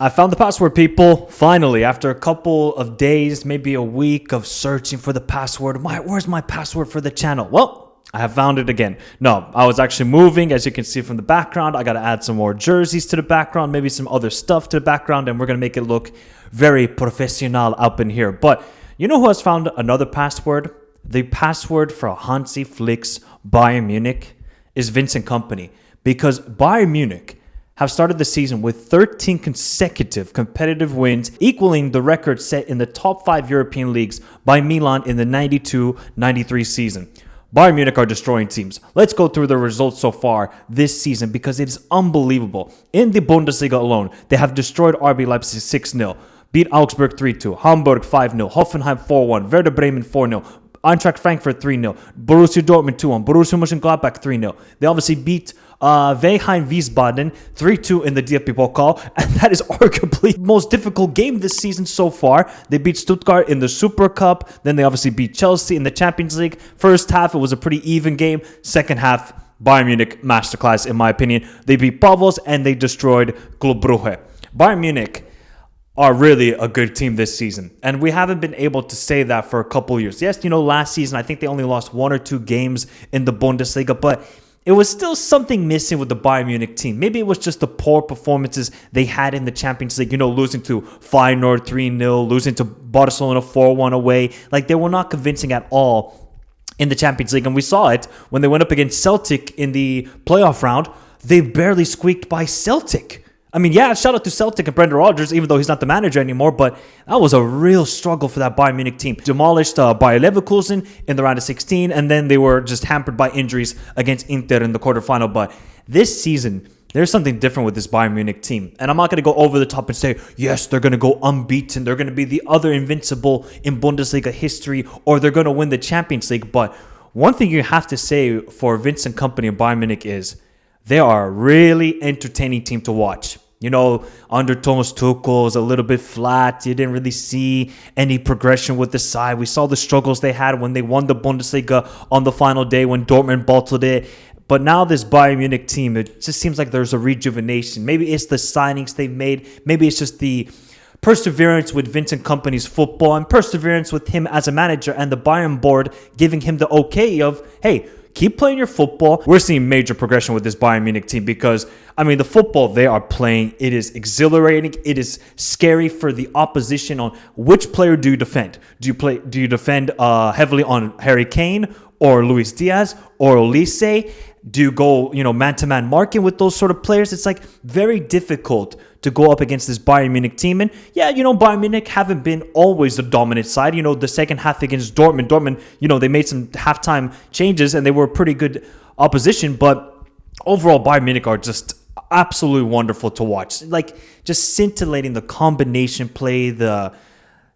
I found the password, people. Finally, after a couple of days, maybe a week of searching for the password. Where's my password for the channel? Well, I have found it again. No, I was actually moving, as you can see from the background. I got to add some more jerseys to the background, maybe some other stuff to the background, and we're going to make it look very professional up in here. But you know who has found another password? The password for Hansi Flick's Bayern Munich is Vincent Kompany, because Bayern Munich have started the season with 13 consecutive competitive wins, equaling the record set in the top 5 European leagues by Milan in the 92-93 season. Bayern Munich are destroying teams. Let's go through the results so far this season because it is unbelievable. In the Bundesliga alone, they have destroyed RB Leipzig 6-0, beat Augsburg 3-2, Hamburg 5-0, Hoffenheim 4-1, Werder Bremen 4-0, Eintracht Frankfurt 3-0, Borussia Dortmund 2-1, Borussia Mönchengladbach 3-0. They obviously beat Weinheim Wiesbaden 3-2 in the DFB Pokal, and that is arguably the most difficult game this season so far. They beat Stuttgart in the Super Cup, then they obviously beat Chelsea in the Champions League. First half, it was a pretty even game. Second half, Bayern Munich masterclass, in my opinion. They beat Pavos and they destroyed Club Brugge. Bayern Munich are really a good team this season. And we haven't been able to say that for a couple of years. Yes, last season, I think they only lost 1 or 2 games in the Bundesliga, but it was still something missing with the Bayern Munich team. Maybe it was just the poor performances they had in the Champions League, losing to Feyenoord 3-0, losing to Barcelona 4-1 away. Like, they were not convincing at all in the Champions League. And we saw it when they went up against Celtic in the playoff round. They barely squeaked by Celtic. I mean, yeah, shout out to Celtic and Brendan Rodgers, even though he's not the manager anymore, but that was a real struggle for that Bayern Munich team. Demolished Bayer Leverkusen in the round of 16, and then they were just hampered by injuries against Inter in the quarterfinal. But this season, there's something different with this Bayern Munich team. And I'm not going to go over the top and say, yes, they're going to go unbeaten. They're going to be the other invincible in Bundesliga history, or they're going to win the Champions League. But one thing you have to say for Vincent Kompany and Bayern Munich is they are a really entertaining team to watch. Under Thomas Tuchel, it was a little bit flat. You didn't really see any progression with the side. We saw the struggles they had when they won the Bundesliga on the final day when Dortmund bottled it. But now this Bayern Munich team, it just seems like there's a rejuvenation. Maybe it's the signings they've made. Maybe it's just the perseverance with Vincent Kompany's football and perseverance with him as a manager and the Bayern board giving him the okay of, hey, keep playing your football. We're seeing major progression with this Bayern Munich team because, the football they are playing, it is exhilarating. It is scary for the opposition on which player do you defend. Do you defend heavily on Harry Kane or Luis Diaz or Olise? Do you go, man-to-man marking with those sort of players? It's like very difficult to go up against this Bayern Munich team. And yeah, Bayern Munich haven't been always the dominant side. The second half against Dortmund, they made some halftime changes and they were a pretty good opposition. But overall, Bayern Munich are just absolutely wonderful to watch. Like, just scintillating the combination play, the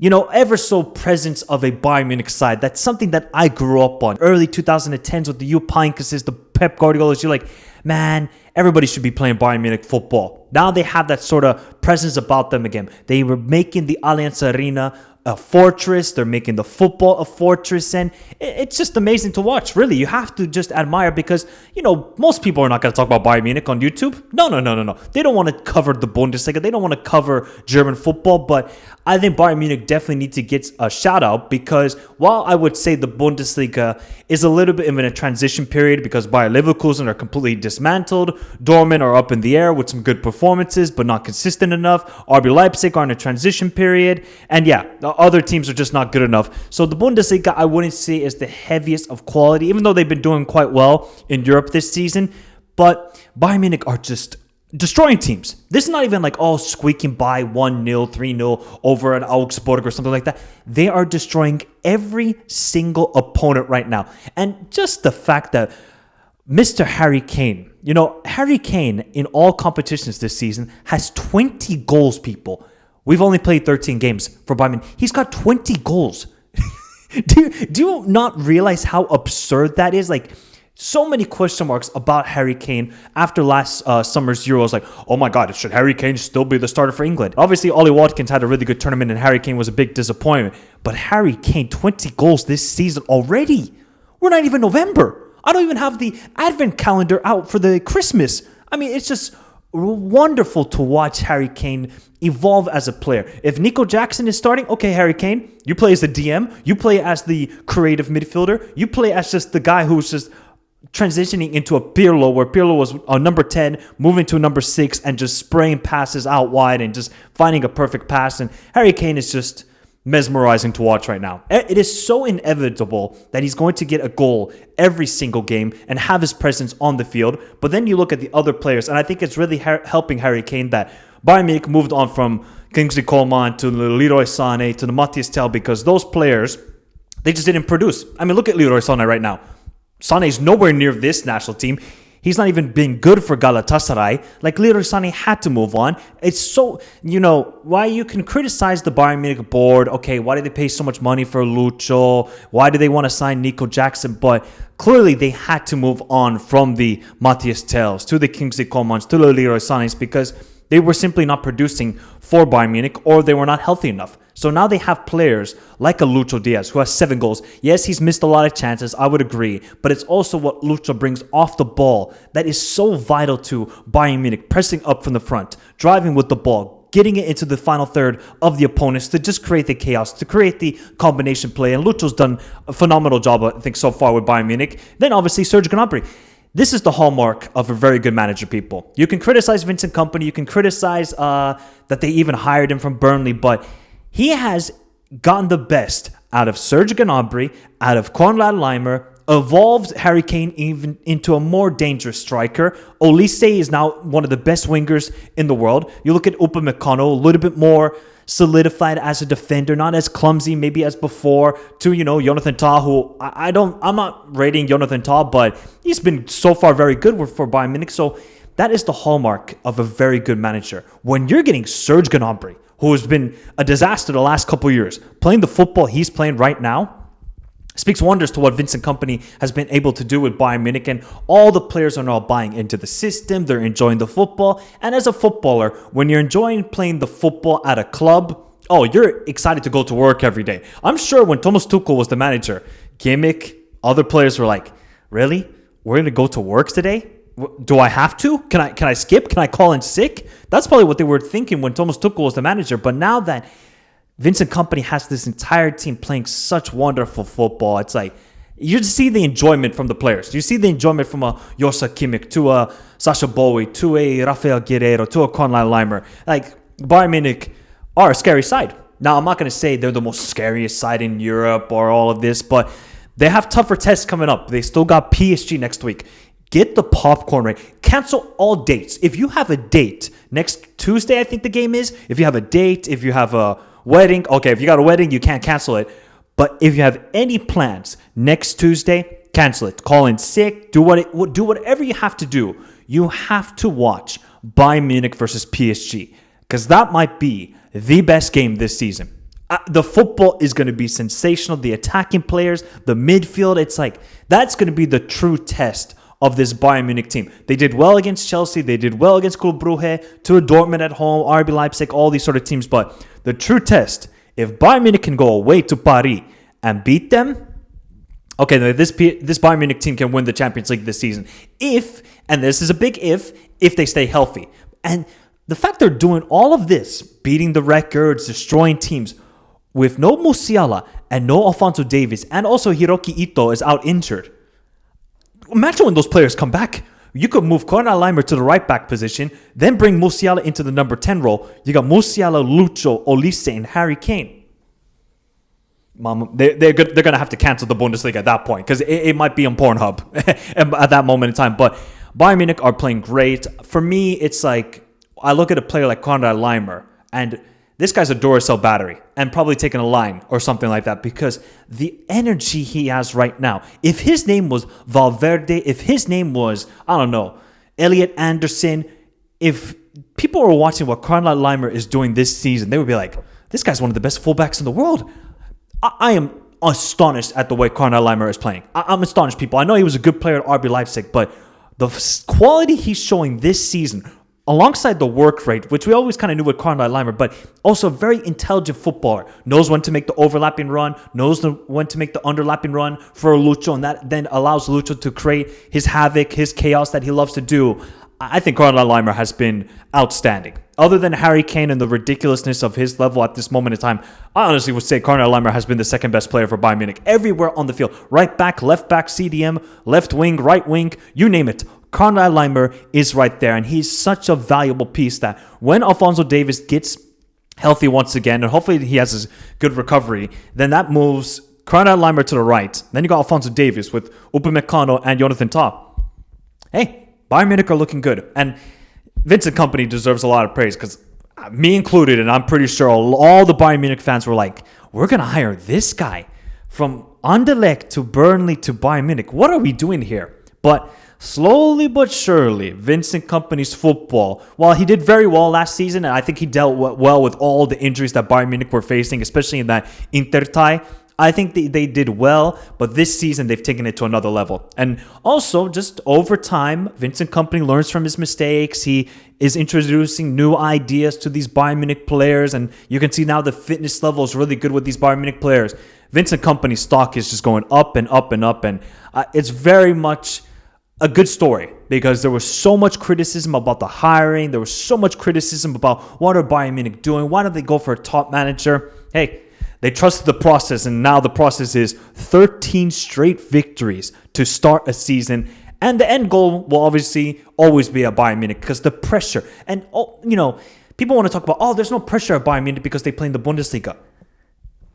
ever so presence of a Bayern Munich side. That's something that I grew up on. Early 2010s with the Jupp Heynckes, the Pep Guardiolas. You're like, man, everybody should be playing Bayern Munich football. Now they have that sort of presence about them again. They were making the Allianz Arena a fortress. They're making the football a fortress. And it's just amazing to watch. Really, you have to just admire because, most people are not going to talk about Bayern Munich on YouTube. No. They don't want to cover the Bundesliga. They don't want to cover German football. But I think Bayern Munich definitely need to get a shout out because while I would say the Bundesliga is a little bit in a transition period because Bayer Leverkusen are completely dismantled. Dortmund are up in the air with some good performances, but not consistent enough. RB Leipzig are in a transition period. And yeah, other teams are just not good enough. So the Bundesliga, I wouldn't say is the heaviest of quality, even though they've been doing quite well in Europe this season. But Bayern Munich are just destroying teams. This is not even like squeaking by 1-0, 3-0 over an Augsburg or something like that. They are destroying every single opponent right now. And just the fact that Mr. Harry Kane, Harry Kane in all competitions this season has 20 goals, people. We've only played 13 games for Bayern Munich. He's got 20 goals. Do you not realize how absurd that is? Like, so many question marks about Harry Kane after last summer's Euros. Like, oh my God, should Harry Kane still be the starter for England? Obviously, Ollie Watkins had a really good tournament and Harry Kane was a big disappointment. But Harry Kane, 20 goals this season already. We're not even November. I don't even have the advent calendar out for the Christmas. It's just wonderful to watch Harry Kane evolve as a player. If Nico Jackson is starting, okay, Harry Kane, you play as the DM, you play as the creative midfielder, you play as just the guy who's just transitioning into a Pirlo, where Pirlo was a number 10, moving to a number 6, and just spraying passes out wide and just finding a perfect pass. And Harry Kane is just mesmerizing to watch right now. It is so inevitable that he's going to get a goal every single game and have his presence on the field. But then you look at the other players, and I think it's really helping Harry Kane that Bayern Munich moved on from Kingsley Coman to the Leroy Sané to the Matthias Tel, because those players, they just didn't produce. I mean, look at Leroy Sané right now. Sané's nowhere near this national team. He's not even been good for Galatasaray. Like, Leroy Sané had to move on. It's so, why you can criticize the Bayern Munich board. Okay, why did they pay so much money for Lucho? Why do they want to sign Nico Jackson? But clearly they had to move on from the Matthias Tels to the Kingsley Comans to the Leroy Sanés, because they were simply not producing for Bayern Munich, or they were not healthy enough. So now they have players like a Lucho Diaz, who has 7 goals. Yes, he's missed a lot of chances, I would agree. But it's also what Lucho brings off the ball that is so vital to Bayern Munich, pressing up from the front, driving with the ball, getting it into the final third of the opponents to just create the chaos, to create the combination play. And Lucho's done a phenomenal job, I think, so far with Bayern Munich. Then obviously Serge Gnabry. This is the hallmark of a very good manager, people. You can criticize Vincent Kompany. You can criticize that they even hired him from Burnley, but he has gotten the best out of Serge Gnabry, out of Konrad Laimer, evolved Harry Kane even into a more dangerous striker. Olise is now one of the best wingers in the world. You look at Upamecano, a little bit more solidified as a defender, not as clumsy maybe as before, to, Jonathan Tah, who I'm not rating Jonathan Tah, but he's been so far very good for Bayern Munich. So that is the hallmark of a very good manager. When you're getting Serge Gnabry, who has been a disaster the last couple of years, playing the football he's playing right now, speaks wonders to what Vincent Kompany has been able to do with Bayern Munich. And all the players are now buying into the system. They're enjoying the football. And as a footballer, when you're enjoying playing the football at a club, you're excited to go to work every day. I'm sure when Thomas Tuchel was the manager, Kimmich, other players were like, really? We're going to go to work today? Do I have to? Can I skip? Can I call in sick? That's probably what they were thinking when Thomas Tuchel was the manager. But now that Vincent Kompany has this entire team playing such wonderful football, it's like you just see the enjoyment from the players. You see the enjoyment from a Joshua Kimmich to a Sasha Bowie to a Rafael Guerreiro to a Konrad Laimer. Like, Bayern Munich are a scary side. Now, I'm not going to say they're the most scariest side in Europe or all of this, but they have tougher tests coming up. They still got PSG next week. Get the popcorn right. Cancel all dates. If you have a date next Tuesday, I think the game is. If you have a date, if you have a wedding, okay, if you got a wedding, you can't cancel it. But if you have any plans next Tuesday, cancel it. Call in sick. Do whatever you have to do. You have to watch Bayern Munich versus PSG, because that might be the best game this season. The football is going to be sensational. The attacking players, the midfield, it's like that's going to be the true test of this Bayern Munich team. They did well against Chelsea. They did well against Club Brugge, to Dortmund at home, RB Leipzig, all these sort of teams. But the true test, if Bayern Munich can go away to Paris and beat them, okay, this Bayern Munich team can win the Champions League this season. If, and this is a big if they stay healthy. And the fact they're doing all of this, beating the records, destroying teams, with no Musiala and no Alphonso Davies, and also Hiroki Ito is out injured. Imagine when those players come back. You could move Konrad Laimer to the right back position, then bring Musiala into the number 10 role. You got Musiala, Lucho, Olise, and Harry Kane. They're going to have to cancel the Bundesliga at that point, because it might be on Pornhub at that moment in time. But Bayern Munich are playing great. For me, it's like, I look at a player like Konrad Laimer, and this guy's a Duracell battery and probably taking a line or something like that, because the energy he has right now, if his name was Valverde, if his name was, I don't know, Elliot Anderson, if people were watching what Konrad Laimer is doing this season, they would be like, this guy's one of the best fullbacks in the world. I am astonished at the way Konrad Laimer is playing. I'm astonished, people. I know he was a good player at RB Leipzig, but the quality he's showing this season, alongside the work rate, which we always kind of knew with Konrad Laimer, but also a very intelligent footballer. Knows when to make the overlapping run, knows when to make the underlapping run for Lucho, and that then allows Lucho to create his havoc, his chaos that he loves to do. I think Karl Leimer has been outstanding. Other than Harry Kane and the ridiculousness of his level at this moment in time, I honestly would say Karl Leimer has been the second best player for Bayern Munich. Everywhere on the field, right back, CDM, left wing, right wing, you name it. Karl Leimer is right there, and he's such a valuable piece that when Alphonso Davies gets healthy once again, and hopefully he has a good recovery, then that moves Karl Leimer to the right. Then you got Alphonso Davies with Upamecano and Jonathan Tah. Hey, Bayern Munich are looking good. And Vincent Kompany deserves a lot of praise because me included, and I'm pretty sure all the Bayern Munich fans were like, we're going to hire this guy from Anderlecht to Burnley to Bayern Munich. What are we doing here? But slowly but surely, Vincent Kompany's football, while he did very well last season, and I think he dealt well with all the injuries that Bayern Munich were facing, especially in that Inter tie, I think they did well, but this season they've taken it to another level. And also, just over time, Vincent Kompany learns from his mistakes. He is introducing new ideas to these Bayern Munich players, and you can see now the fitness level is really good with these Bayern Munich players. Vincent Kompany's stock is just going up and up and up, and it's very much a good story because there was so much criticism about the hiring. There was so much criticism about what are Bayern Munich doing? Why don't they go for a top manager? Hey, they trusted the process, and now the process is 13 straight victories to start a season. And the end goal will obviously always be at Bayern Munich because the pressure. And, people want to talk about, there's no pressure at Bayern Munich because they play in the Bundesliga.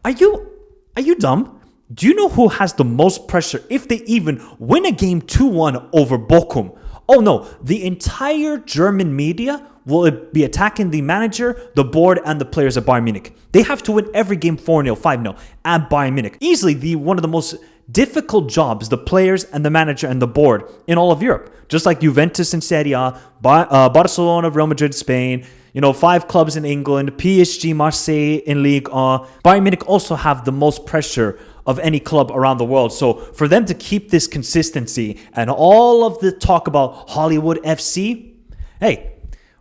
Are you dumb? Do you know who has the most pressure if they even win a game 2-1 over Bochum? Oh no, the entire German media will be attacking the manager, the board, and the players at Bayern Munich. They have to win every game 4-0, 5-0 at Bayern Munich. Easily one of the most difficult jobs the players and the manager and the board in all of Europe. Just like Juventus in Serie A, Barcelona, Real Madrid, Spain, 5 clubs in England, PSG, Marseille in Ligue 1. Bayern Munich also have the most pressure of any club around the world. So for them to keep this consistency and all of the talk about Hollywood FC, hey,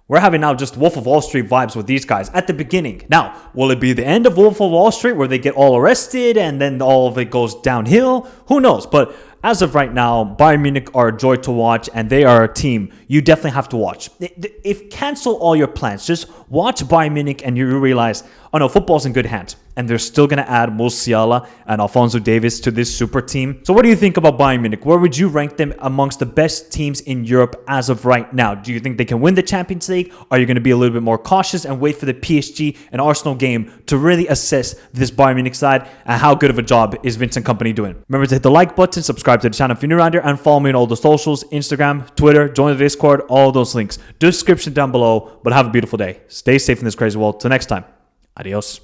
we're having now just Wolf of Wall Street vibes with these guys at the beginning. Now, will it be the end of Wolf of Wall Street where they get all arrested and then all of it goes downhill? Who knows? But as of right now, Bayern Munich are a joy to watch, and they are a team you definitely have to watch. If cancel all your plans, just watch Bayern Munich and you realize, oh no, football's in good hands. And they're still going to add Musiala and Alphonso Davies to this super team. So what do you think about Bayern Munich? Where would you rank them amongst the best teams in Europe as of right now? Do you think they can win the Champions League? Are you going to be a little bit more cautious and wait for the PSG and Arsenal game to really assess this Bayern Munich side and how good of a job is Vincent Kompany doing? Remember to hit the like button, subscribe to the channel if you're new around here, and follow me on all the socials, Instagram, Twitter, join the Discord, all those links. Description down below. But have a beautiful day. Stay safe in this crazy world. Till next time. Adios.